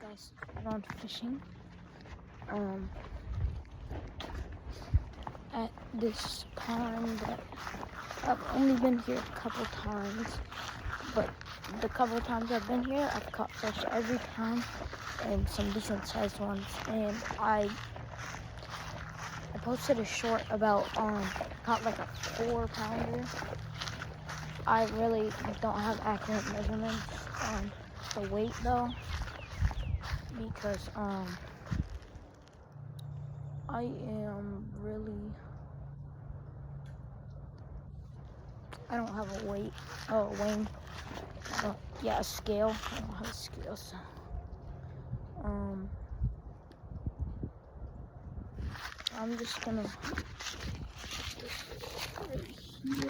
guys gone fishing at this pond, but I've only been here a couple times, but the couple times I've been here I've caught fish every time, and some decent sized ones. And I posted a short about caught like a 4-pounder. I really don't have accurate measurements on the weight though, because I don't have a weight. Oh, a weighing. Yeah, a scale. I don't have a scale, so I'm just gonna right here.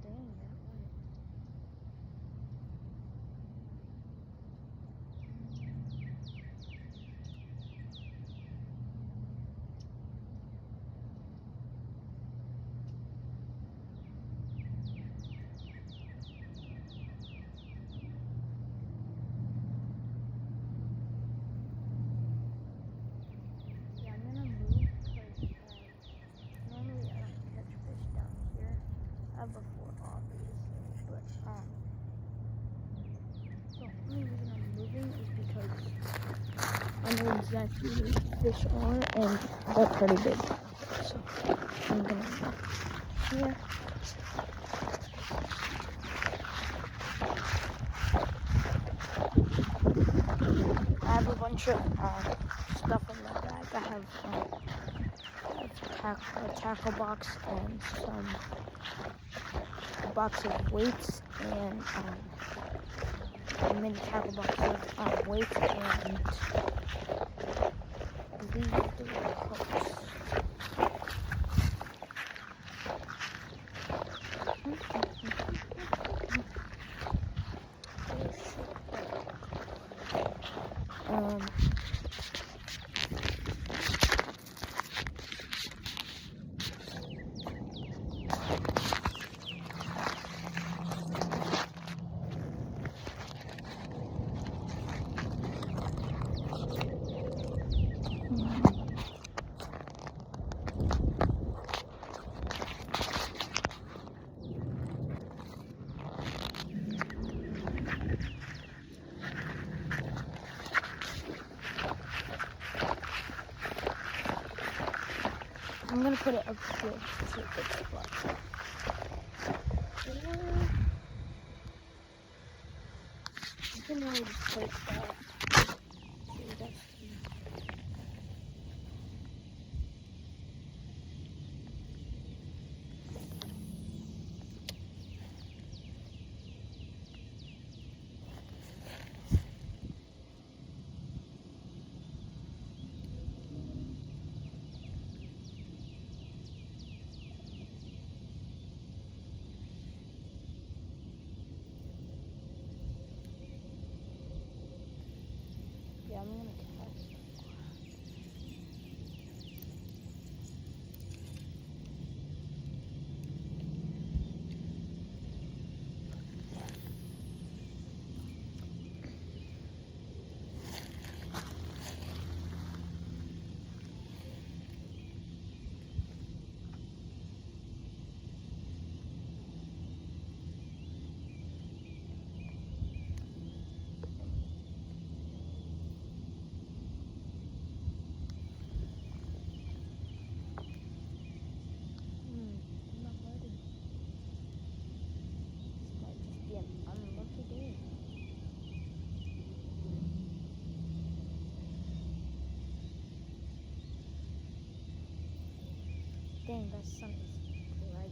Dang, this junk is. Before, obviously, but the only reason I'm moving is because I know exactly where the fish are, and they're pretty big, so I'm gonna go here. I have a bunch of stuff in my bag. I have tackle box and a box of weights and a mini tackle box of weights and I believe there were coats. I'm gonna put it up here so it's flat. You can really just place that. See, that's yeah, I'm gonna cast. I'm not letting. This might just be an unlucky day. Dang, that sun is bright.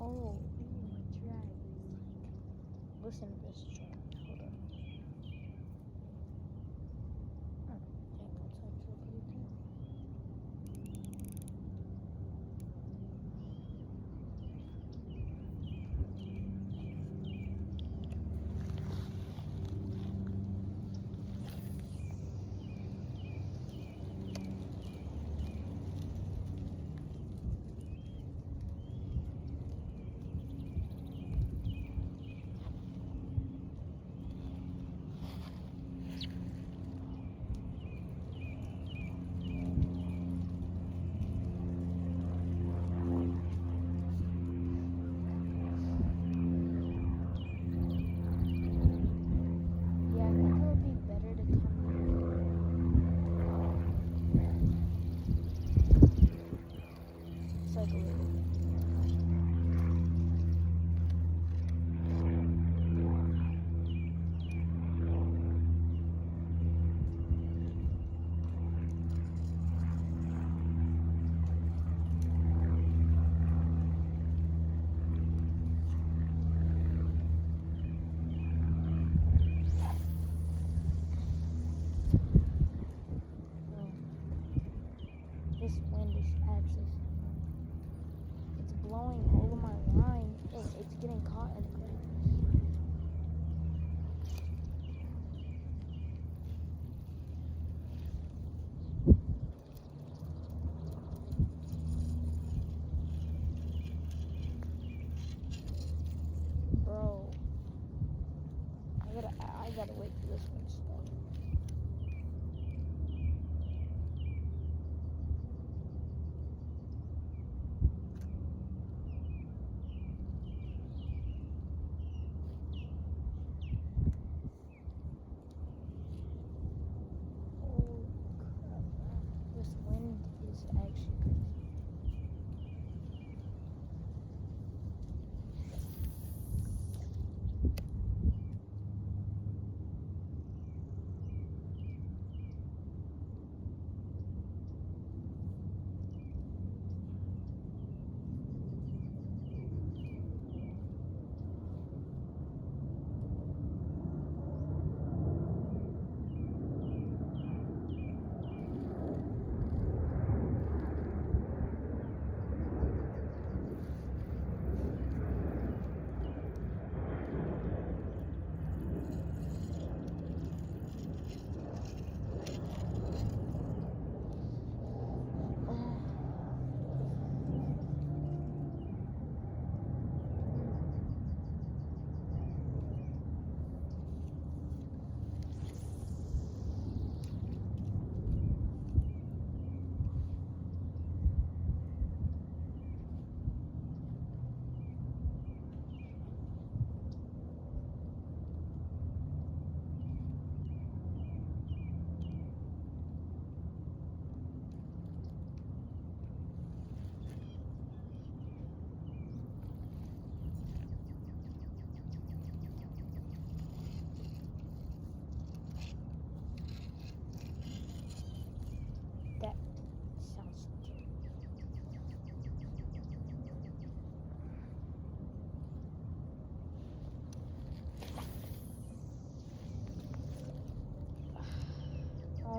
Oh, my drag. Listen to this track. Hold on. Oh, dang, that's actually pretty good. Yeah, I think it would be better to come cycle it. This wind is actually it's blowing over my line and it's getting caught in the grass. Bro, I gotta wait for this one to stop.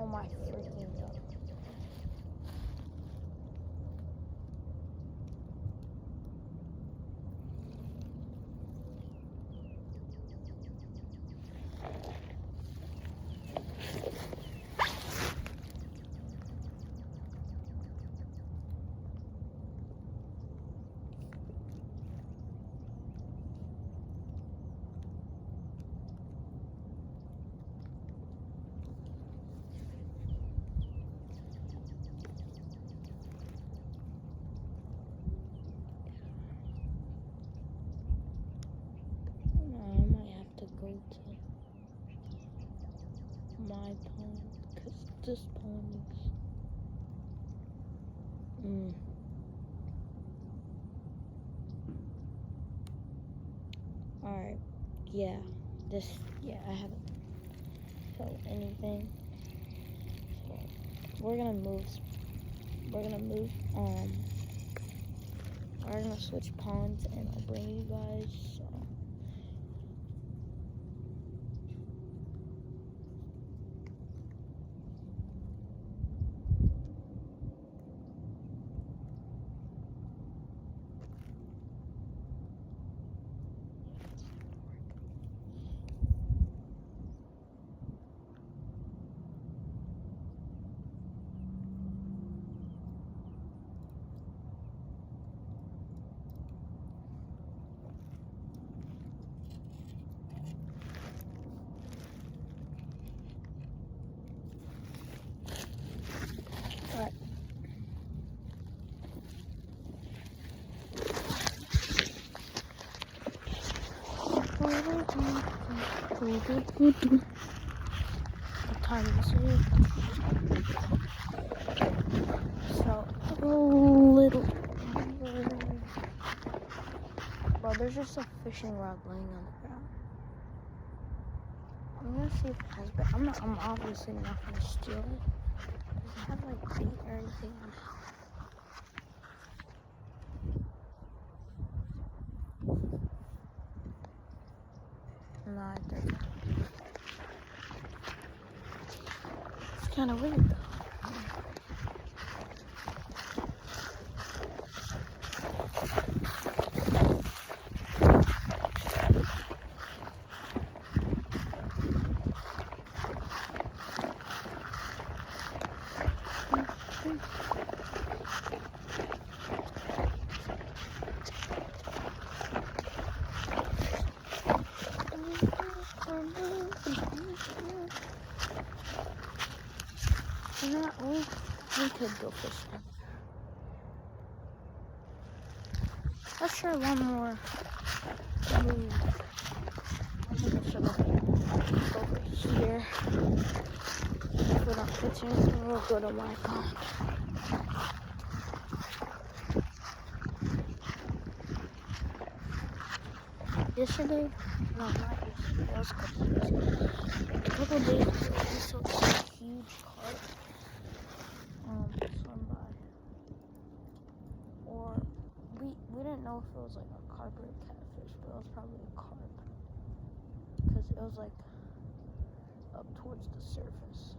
Oh my freaking god. To go to my pond because this pond is alright, yeah, I haven't felt anything, so we're gonna switch ponds and I'll bring you guys, so what time is it? So little. Bro, there's just a fishing rod laying on the ground. I'm gonna see if it has bait. I'm obviously not gonna steal it. Does it have like bait or anything on it? No, it doesn't. It's kind of weird though. You know what? We could go fishing. Let's try one more move. I think I should go over here. If we're not fishing, we'll go to my pond. Yesterday, no, not yesterday, it was a couple days ago. A couple days ago, we saw this huge carp swim by. Or, we didn't know if it was like a carp or a catfish, but it was probably a carp. Because it was like up towards the surface.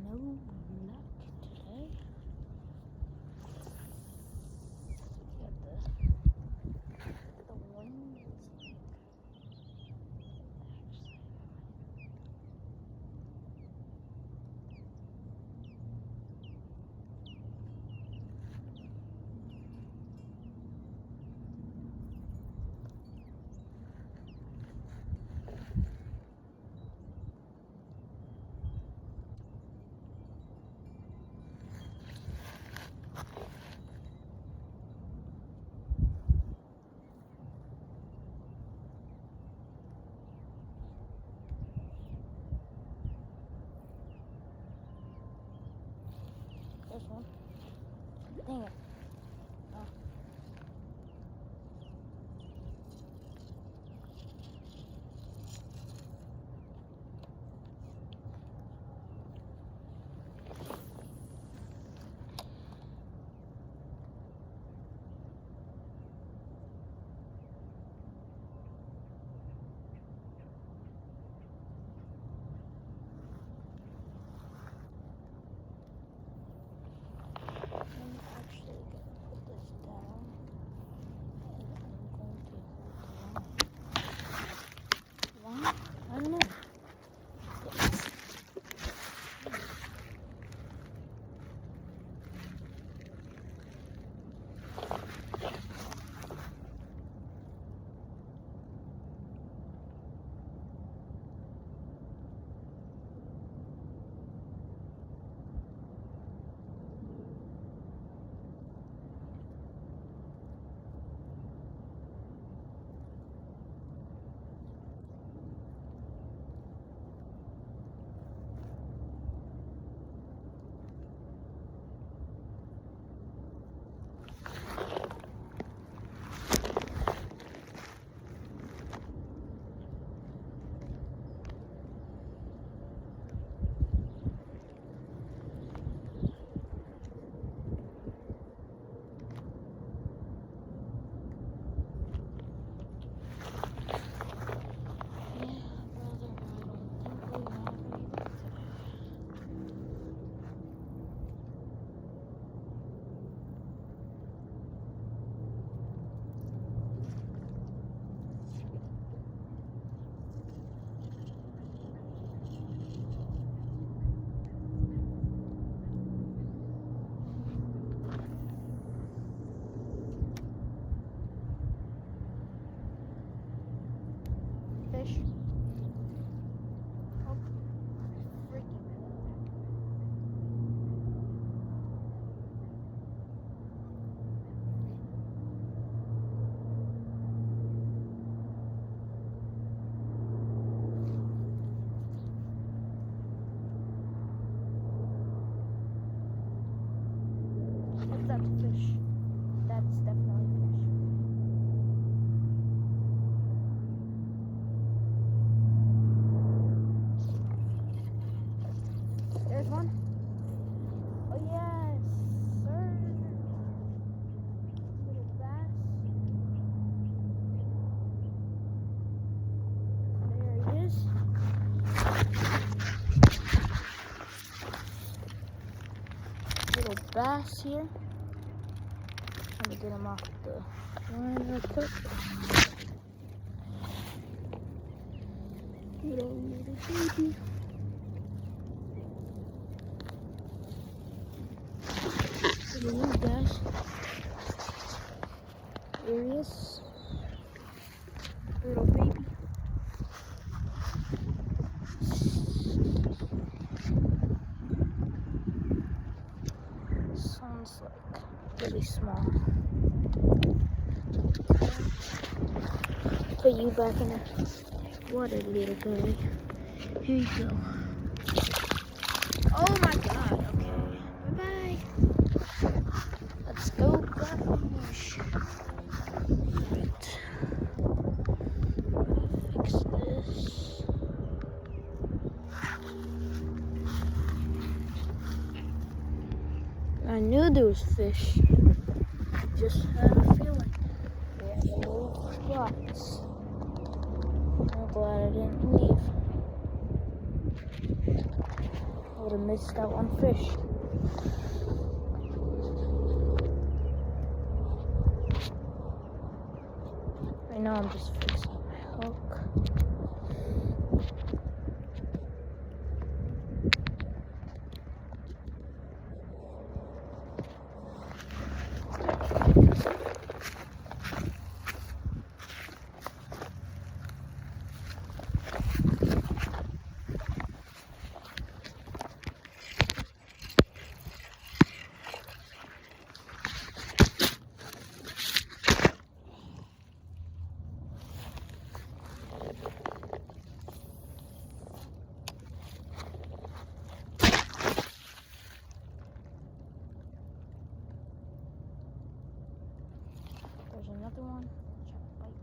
No, not today. Yeah, the wind is like this one. Dang it. Oh. bass here. Let me get him off the line real quick. Little baby. Look at these guys. There he is. Little baby. Sounds like really small. Put you back in the water, little guy. Here you go. Oh my god, okay. Bye-bye. Let's go fish. Right. Fix this. I knew there was fish. I just had a feeling. We had little spots. I'm glad I didn't leave. I would have missed out on fish. Right now I'm just fixing my hook. There's another one. Try to bite.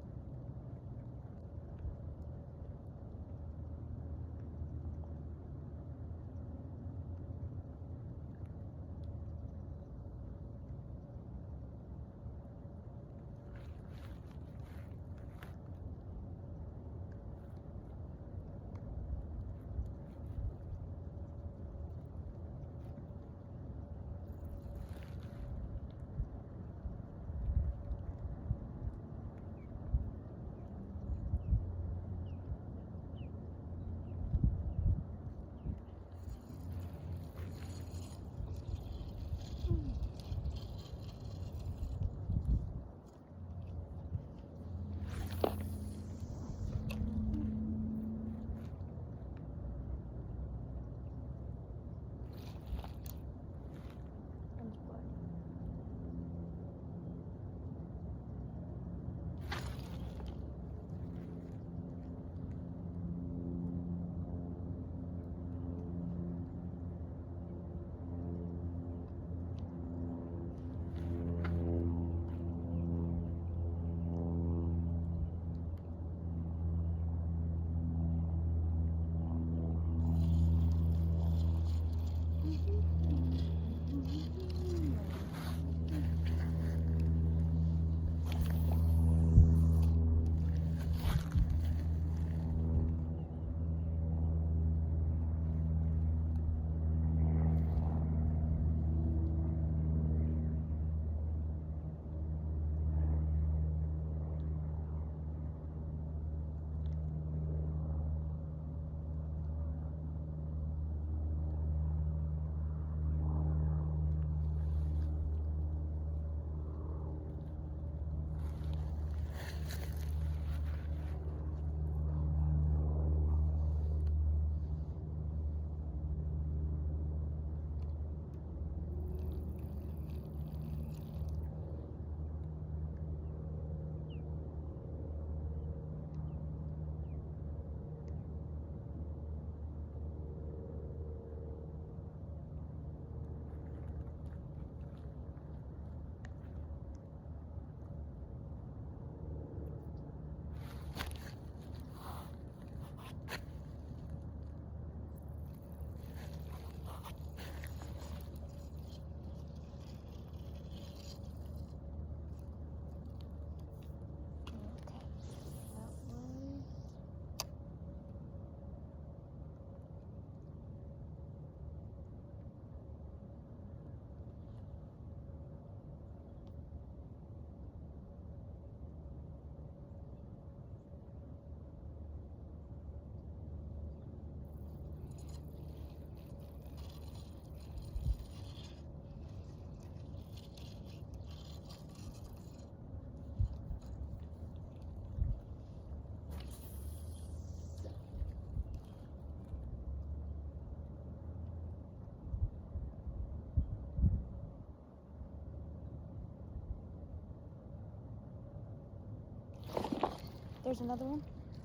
There's another one.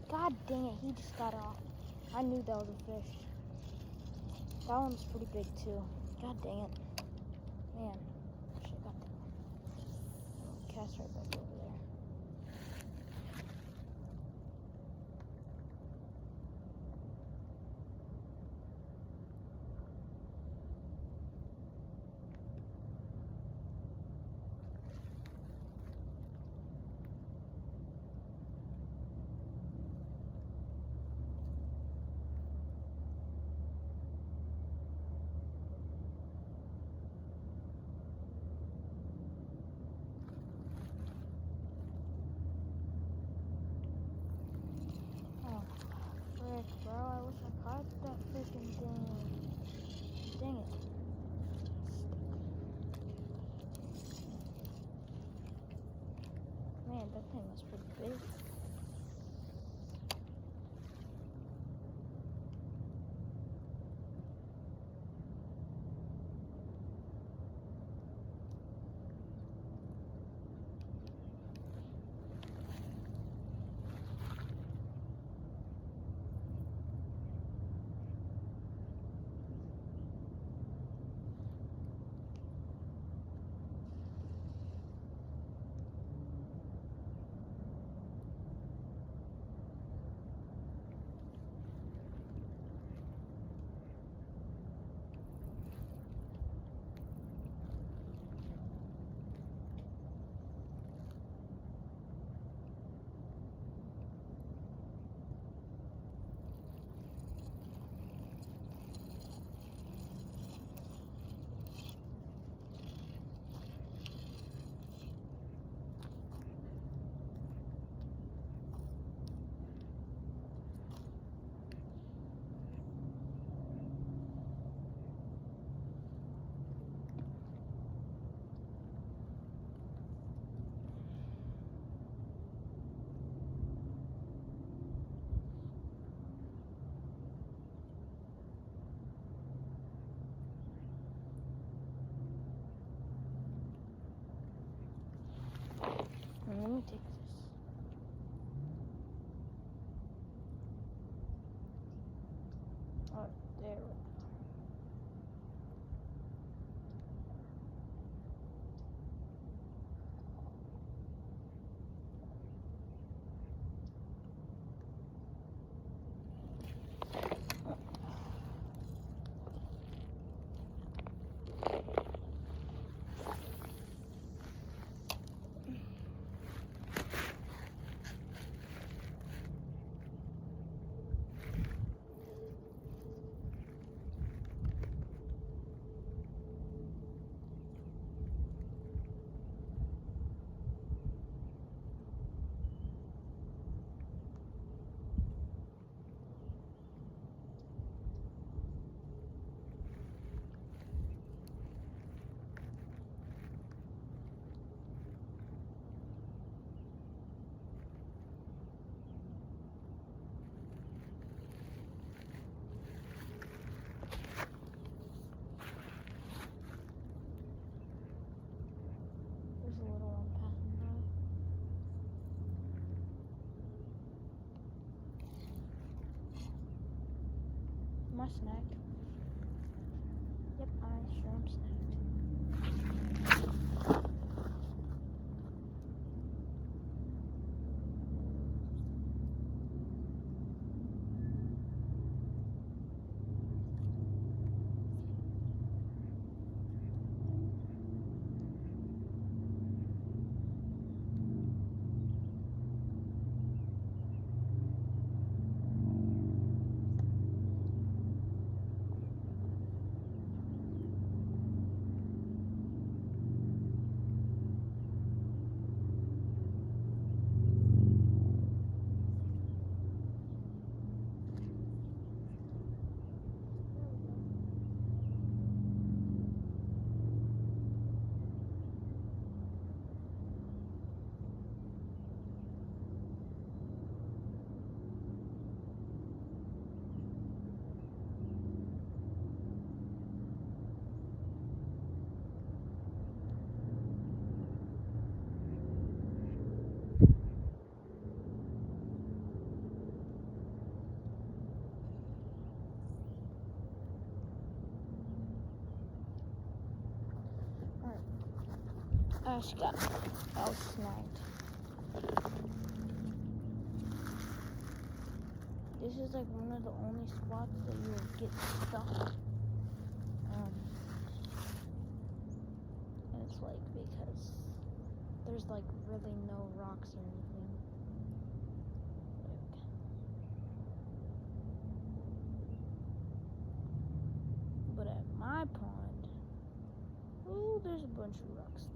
God dang it, he just got off. I knew that was a fish. That one's pretty big too. God dang it. Man, I should have got that one. Cast right back over there. Frick, bro, I wish I caught that freaking thing. Dang it. Man, that thing was pretty big. Let me take this. Oh, there we go. There's a little one passing by. Am I snagged? Yep, I sure am snagged. She got snagged. This is like one of the only spots that you'll get stuck. And it's like because there's like really no rocks or anything. But at my pond, oh, there's a bunch of rocks there.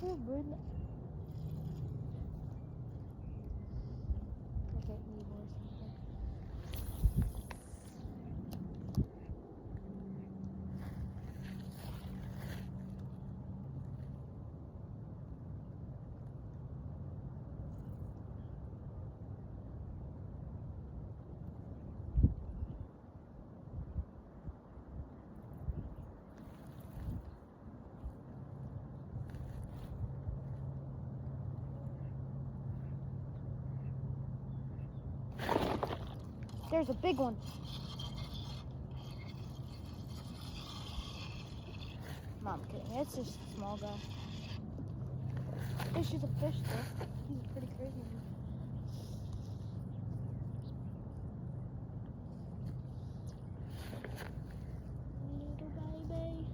Oh, bird. Okay, evil or something. There's a big one. No, I'm kidding. It's just a small guy. It's just a fish, though. He's pretty crazy. Little baby.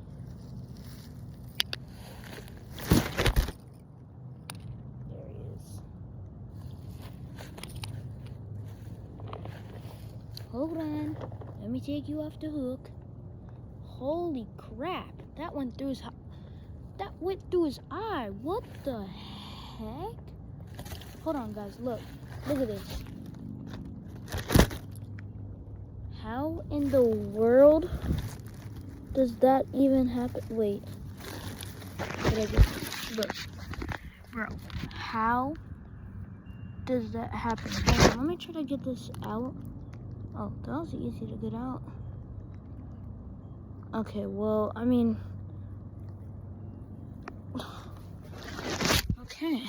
There he is. Hold on. Let me take you off the hook. Holy crap. That went through his eye. What the heck? Hold on, guys. Look at this. How in the world does that even happen? Wait. Look. Bro. How does that happen? Hold on, let me try to get this out. Oh, that was easy to get out. Okay, well, I mean... Okay,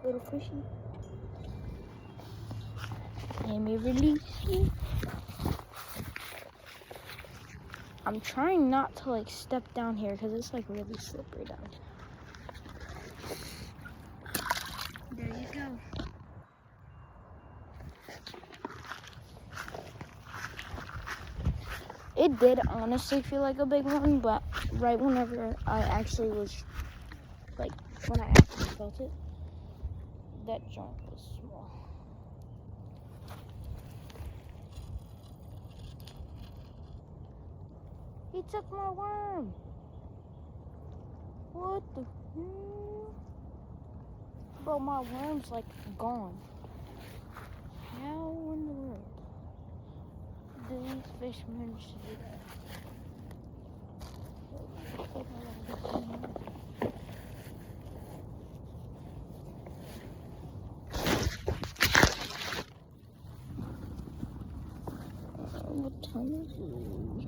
little fishy. Let me release you. I'm trying not to like step down here because it's like really slippery down here. There you go. It did honestly feel like a big one, but right whenever I actually was, like, when I actually felt it, that joint was small. He took my worm. What the hell? Bro, my worm's, like, gone. How in the world? These fishermen should do that. What time is it?